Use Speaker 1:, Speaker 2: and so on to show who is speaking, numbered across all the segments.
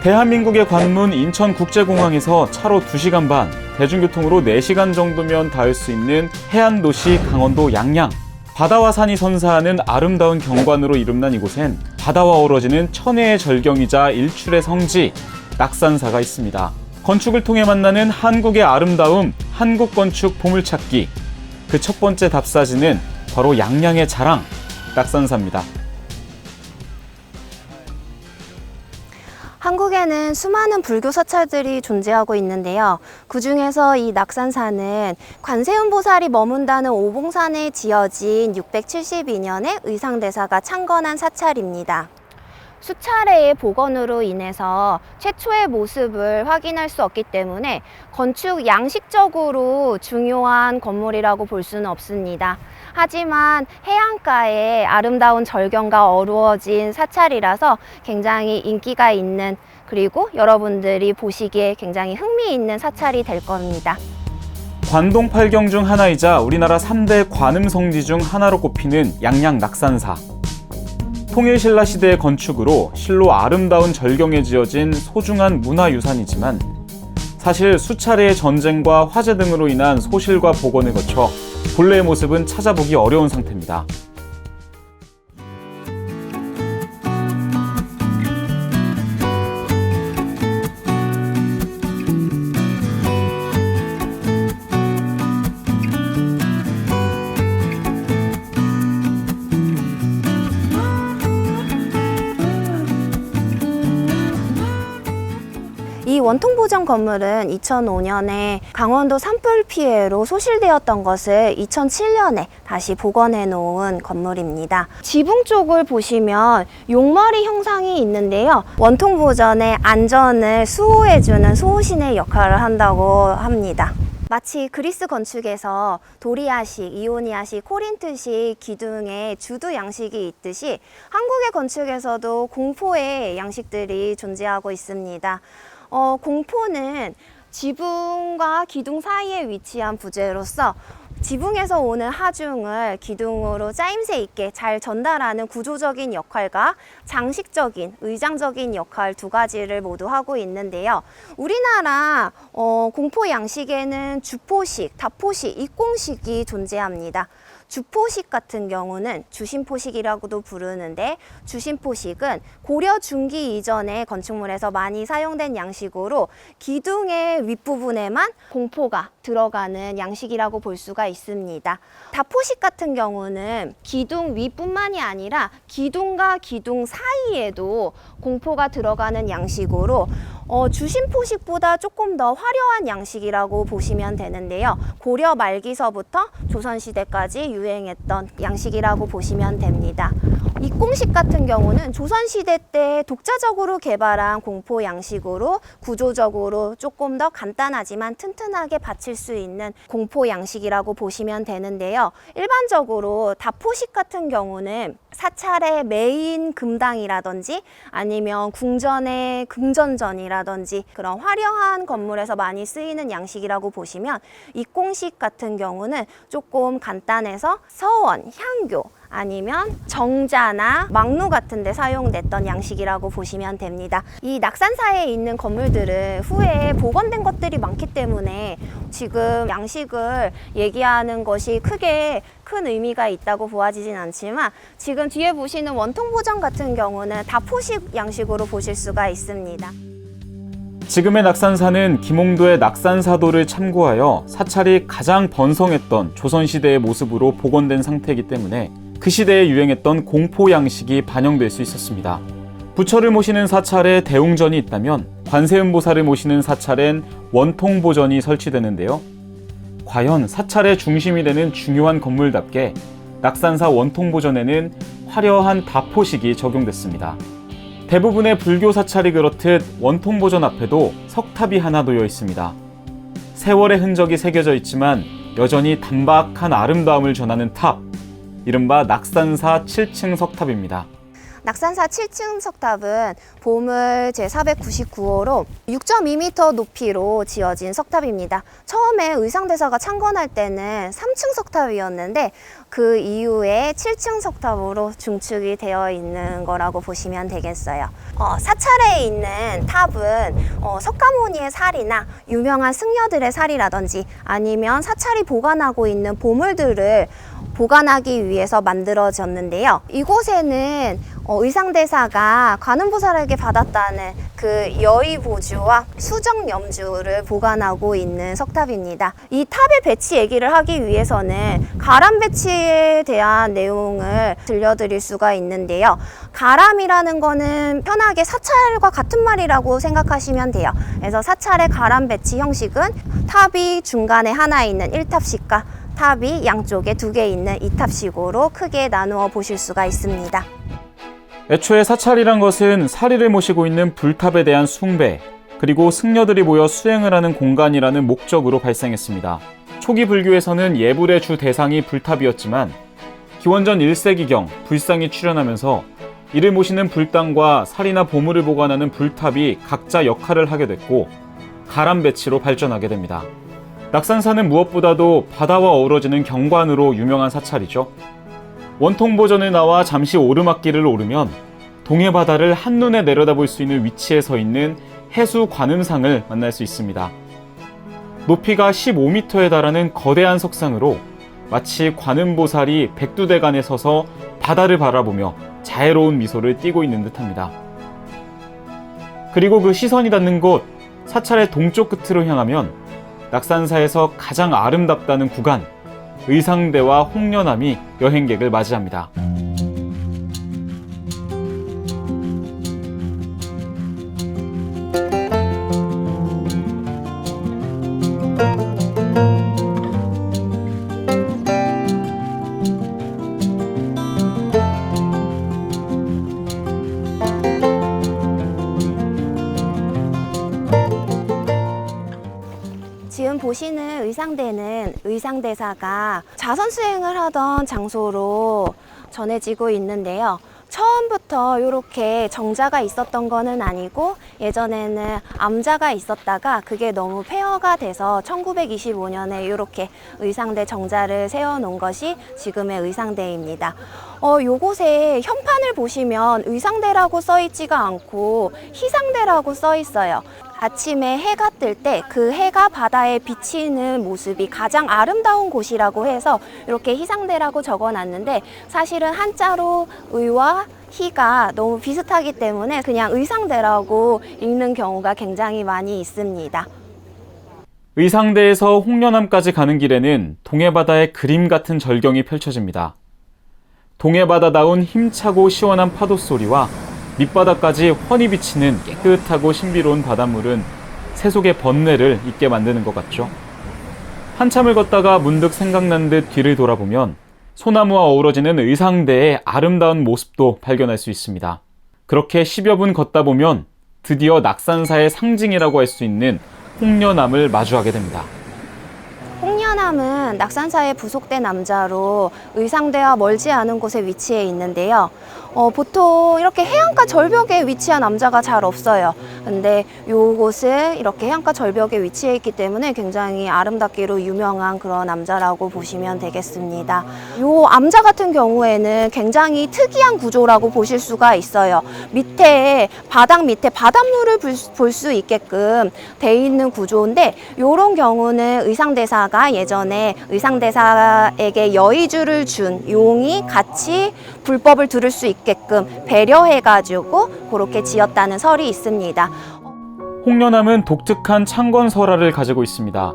Speaker 1: 대한민국의 관문 인천국제공항에서 차로 2시간 반, 대중교통으로 4시간 정도면 닿을 수 있는 해안도시 강원도 양양. 바다와 산이 선사하는 아름다운 경관으로 이름난 이곳엔 바다와 어우러지는 천혜의 절경이자 일출의 성지, 낙산사가 있습니다. 건축을 통해 만나는 한국의 아름다움, 한국건축 보물찾기. 그 첫 번째 답사지는 바로 양양의 자랑, 낙산사입니다.
Speaker 2: 한국에는 수많은 불교 사찰들이 존재하고 있는데요. 그중에서 이 낙산사는 관세음보살이 머문다는 오봉산에 지어진 672년에 의상대사가 창건한 사찰입니다. 수차례의 복원으로 인해서 최초의 모습을 확인할 수 없기 때문에 건축 양식적으로 중요한 건물이라고 볼 수는 없습니다. 하지만 해안가에 아름다운 절경과 어우러진 사찰이라서 굉장히 인기가 있는, 그리고 여러분들이 보시기에 굉장히 흥미있는 사찰이 될 겁니다.
Speaker 1: 관동 8경 중 하나이자 우리나라 3대 관음성지 중 하나로 꼽히는 양양 낙산사. 통일신라 시대의 건축으로 실로 아름다운 절경에 지어진 소중한 문화유산이지만 사실 수차례의 전쟁과 화재 등으로 인한 소실과 복원을 거쳐 본래의 모습은 찾아보기 어려운 상태입니다.
Speaker 2: 이 원통보정 건물은 2005년에 강원도 산불 피해로 소실되었던 것을 2007년에 다시 복원해 놓은 건물입니다. 지붕 쪽을 보시면 용머리 형상이 있는데요. 원통보전의 안전을 수호해주는 수호신의 역할을 한다고 합니다. 마치 그리스 건축에서 도리아식, 이오니아식, 코린트식 기둥에 주두 양식이 있듯이 한국의 건축에서도 공포의 양식들이 존재하고 있습니다. 공포는 지붕과 기둥 사이에 위치한 부재로서 지붕에서 오는 하중을 기둥으로 짜임새 있게 잘 전달하는 구조적인 역할과 장식적인, 의장적인 역할 두 가지를 모두 하고 있는데요. 우리나라 공포 양식에는 주포식, 다포식, 입공식이 존재합니다. 주포식 같은 경우는 주심포식이라고도 부르는데, 주심포식은 고려 중기 이전의 건축물에서 많이 사용된 양식으로 기둥의 윗부분에만 공포가 들어가는 양식이라고 볼 수가 있습니다. 다포식 같은 경우는 기둥 윗뿐만이 아니라 기둥과 기둥 사이에도 공포가 들어가는 양식으로 주심포식보다 조금 더 화려한 양식이라고 보시면 되는데요. 고려 말기서부터 조선시대까지 유행했던 양식이라고 보시면 됩니다. 입공식 같은 경우는 조선시대 때 독자적으로 개발한 공포 양식으로 구조적으로 조금 더 간단하지만 튼튼하게 받칠 수 있는 공포 양식이라고 보시면 되는데요. 일반적으로 다포식 같은 경우는 사찰의 메인 금당이라든지 아니면 궁전의 궁전전이라든지 그런 화려한 건물에서 많이 쓰이는 양식이라고 보시면, 입공식 같은 경우는 조금 간단해서 서원, 향교, 아니면 정자나 막루 같은 데 사용됐던 양식이라고 보시면 됩니다. 이 낙산사에 있는 건물들은 후에 복원된 것들이 많기 때문에 지금 양식을 얘기하는 것이 크게 큰 의미가 있다고 보아지진 않지만, 지금 뒤에 보시는 원통보정 같은 경우는 다포식 양식으로 보실 수가 있습니다.
Speaker 1: 지금의 낙산사는 김홍도의 낙산사도를 참고하여 사찰이 가장 번성했던 조선시대의 모습으로 복원된 상태이기 때문에 그 시대에 유행했던 공포 양식이 반영될 수 있었습니다. 부처를 모시는 사찰에 대웅전이 있다면 관세음보살을 모시는 사찰엔 원통보전이 설치되는데요. 과연 사찰의 중심이 되는 중요한 건물답게 낙산사 원통보전에는 화려한 다포식이 적용됐습니다. 대부분의 불교 사찰이 그렇듯 원통보전 앞에도 석탑이 하나 놓여 있습니다. 세월의 흔적이 새겨져 있지만 여전히 단박한 아름다움을 전하는 탑, 이른바 낙산사 7층 석탑입니다.
Speaker 2: 낙산사 7층 석탑은 보물 제499호로 6.2m 높이로 지어진 석탑입니다. 처음에 의상대사가 창건할 때는 3층 석탑이었는데 그 이후에 7층 석탑으로 중축이 되어 있는 거라고 보시면 되겠어요. 사찰에 있는 탑은 석가모니의 살이나 유명한 승려들의 살이라든지 아니면 사찰이 보관하고 있는 보물들을 보관하기 위해서 만들어졌는데요. 이곳에는 의상대사가 관음보살에게 받았다는 그 여의보주와 수정염주를 보관하고 있는 석탑입니다. 이 탑의 배치 얘기를 하기 위해서는 가람 배치에 대한 내용을 들려드릴 수가 있는데요. 가람이라는 거는 편하게 사찰과 같은 말이라고 생각하시면 돼요. 그래서 사찰의 가람 배치 형식은 탑이 중간에 하나 있는 1탑식과 탑이 양쪽에 2개 있는 2탑식으로 크게 나누어 보실 수가 있습니다.
Speaker 1: 애초에 사찰이란 것은 사리를 모시고 있는 불탑에 대한 숭배, 그리고 승려들이 모여 수행을 하는 공간이라는 목적으로 발생했습니다. 초기 불교에서는 예불의 주 대상이 불탑이었지만 기원전 1세기경 불상이 출현하면서 이를 모시는 불당과 살이나 보물을 보관하는 불탑이 각자 역할을 하게 됐고 가람 배치로 발전하게 됩니다. 낙산사는 무엇보다도 바다와 어우러지는 경관으로 유명한 사찰이죠. 원통보전을 나와 잠시 오르막길을 오르면 동해바다를 한눈에 내려다볼 수 있는 위치에 서 있는 해수 관음상을 만날 수 있습니다. 높이가 15m에 달하는 거대한 석상으로 마치 관음보살이 백두대간에 서서 바다를 바라보며 자애로운 미소를 띠고 있는 듯합니다. 그리고 그 시선이 닿는 곳, 사찰의 동쪽 끝으로 향하면 낙산사에서 가장 아름답다는 구간, 의상대와 홍련암이 여행객을 맞이합니다.
Speaker 2: 지금 보시는 의상대는 의상대사가 자선수행을 하던 장소로 전해지고 있는데요. 처음부터 이렇게 정자가 있었던 거는 아니고 예전에는 암자가 있었다가 그게 너무 폐허가 돼서 1925년에 이렇게 의상대 정자를 세워놓은 것이 지금의 의상대입니다. 요곳에 현판을 보시면 의상대라고 써있지가 않고 희상대라고 써있어요. 아침에 해가 뜰 때 그 해가 바다에 비치는 모습이 가장 아름다운 곳이라고 해서 이렇게 희상대라고 적어놨는데 사실은 한자로 의와 희가 너무 비슷하기 때문에 그냥 의상대라고 읽는 경우가 굉장히 많이 있습니다.
Speaker 1: 의상대에서 홍련암까지 가는 길에는 동해바다의 그림 같은 절경이 펼쳐집니다. 동해바다다운 힘차고 시원한 파도 소리와 밑바닥까지 훤히 비치는 깨끗하고 신비로운 바닷물은 세속의 번뇌를 잊게 만드는 것 같죠. 한참을 걷다가 문득 생각난 듯 뒤를 돌아보면 소나무와 어우러지는 의상대의 아름다운 모습도 발견할 수 있습니다. 그렇게 10여 분 걷다 보면 드디어 낙산사의 상징이라고 할 수 있는 홍련암을 마주하게 됩니다.
Speaker 2: 홍련암은 낙산사에 부속된 암자로 의상대와 멀지 않은 곳에 위치해 있는데요. 보통 이렇게 해안가 절벽에 위치한 암자가 잘 없어요. 근데 이곳은 이렇게 해안가 절벽에 위치해 있기 때문에 굉장히 아름답기로 유명한 그런 암자라고 보시면 되겠습니다. 이 암자 같은 경우에는 굉장히 특이한 구조라고 보실 수가 있어요. 밑에 바닥 밑에 바닷물을 볼 수 있게끔 돼 있는 구조인데 이런 경우는 의상대사가 예전에 의상대사에게 여의주를 준 용이 같이 불법을 들을 수 있게끔 배려해가지고 그렇게 지었다는 설이 있습니다.
Speaker 1: 홍련암은 독특한 창건설화를 가지고 있습니다.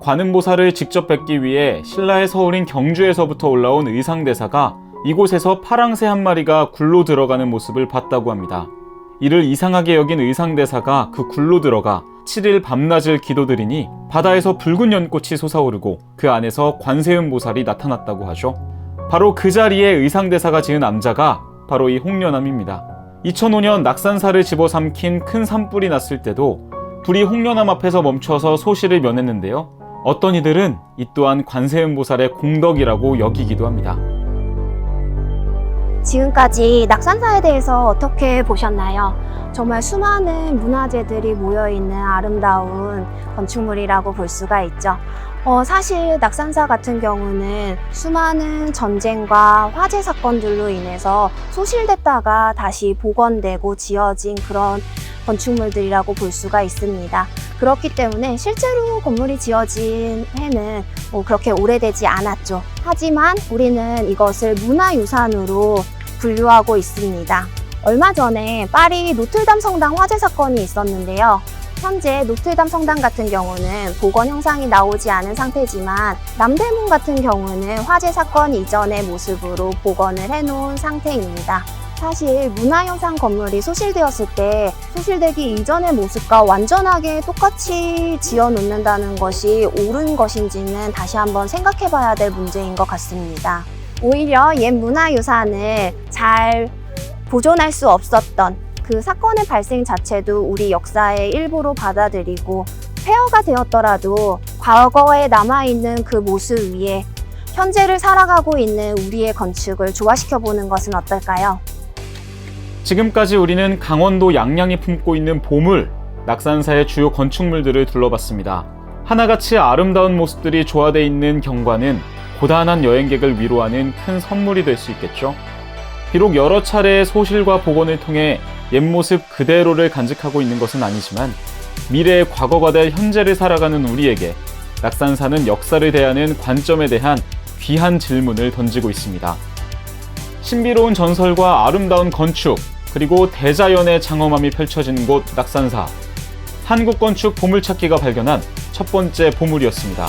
Speaker 1: 관음보살을 직접 뵙기 위해 신라의 서울인 경주에서부터 올라온 의상대사가 이곳에서 파랑새 한 마리가 굴로 들어가는 모습을 봤다고 합니다. 이를 이상하게 여긴 의상대사가 그 굴로 들어가 7일 밤낮을 기도드리니 바다에서 붉은 연꽃이 솟아오르고 그 안에서 관세음보살이 나타났다고 하죠. 바로 그 자리에 의상대사가 지은 암자가 바로 이 홍련암입니다. 2005년 낙산사를 집어삼킨 큰 산불이 났을 때도 불이 홍련암 앞에서 멈춰서 소시를 면했는데요. 어떤 이들은 이 또한 관세음보살의 공덕이라고 여기기도 합니다.
Speaker 2: 지금까지 낙산사에 대해서 어떻게 보셨나요? 정말 수많은 문화재들이 모여있는 아름다운 건축물이라고 볼 수가 있죠. 사실 낙산사 같은 경우는 수많은 전쟁과 화재 사건들로 인해서 소실됐다가 다시 복원되고 지어진 그런 건축물들이라고 볼 수가 있습니다. 그렇기 때문에 실제로 건물이 지어진 해는 그렇게 오래되지 않았죠. 하지만 우리는 이것을 문화유산으로 분류하고 있습니다. 얼마 전에 파리 노틀담 성당 화재 사건이 있었는데요. 현재 노틀담 성당 같은 경우는 복원 형상이 나오지 않은 상태지만 남대문 같은 경우는 화재 사건 이전의 모습으로 복원을 해놓은 상태입니다. 사실 문화유산 건물이 소실되었을 때 소실되기 이전의 모습과 완전하게 똑같이 지어놓는다는 것이 옳은 것인지는 다시 한번 생각해 봐야 될 문제인 것 같습니다. 오히려 옛 문화유산을 잘 보존할 수 없었던 그 사건의 발생 자체도 우리 역사의 일부로 받아들이고 폐허가 되었더라도 과거에 남아있는 그 모습 위에 현재를 살아가고 있는 우리의 건축을 조화시켜보는 것은 어떨까요?
Speaker 1: 지금까지 우리는 강원도 양양이 품고 있는 보물, 낙산사의 주요 건축물들을 둘러봤습니다. 하나같이 아름다운 모습들이 조화되어 있는 경관은 고단한 여행객을 위로하는 큰 선물이 될 수 있겠죠. 비록 여러 차례의 소실과 복원을 통해 옛 모습 그대로를 간직하고 있는 것은 아니지만 미래의 과거가 될 현재를 살아가는 우리에게 낙산사는 역사를 대하는 관점에 대한 귀한 질문을 던지고 있습니다. 신비로운 전설과 아름다운 건축, 그리고 대자연의 장엄함이 펼쳐지는 곳 낙산사. 한국 건축 보물찾기가 발견한 첫 번째 보물이었습니다.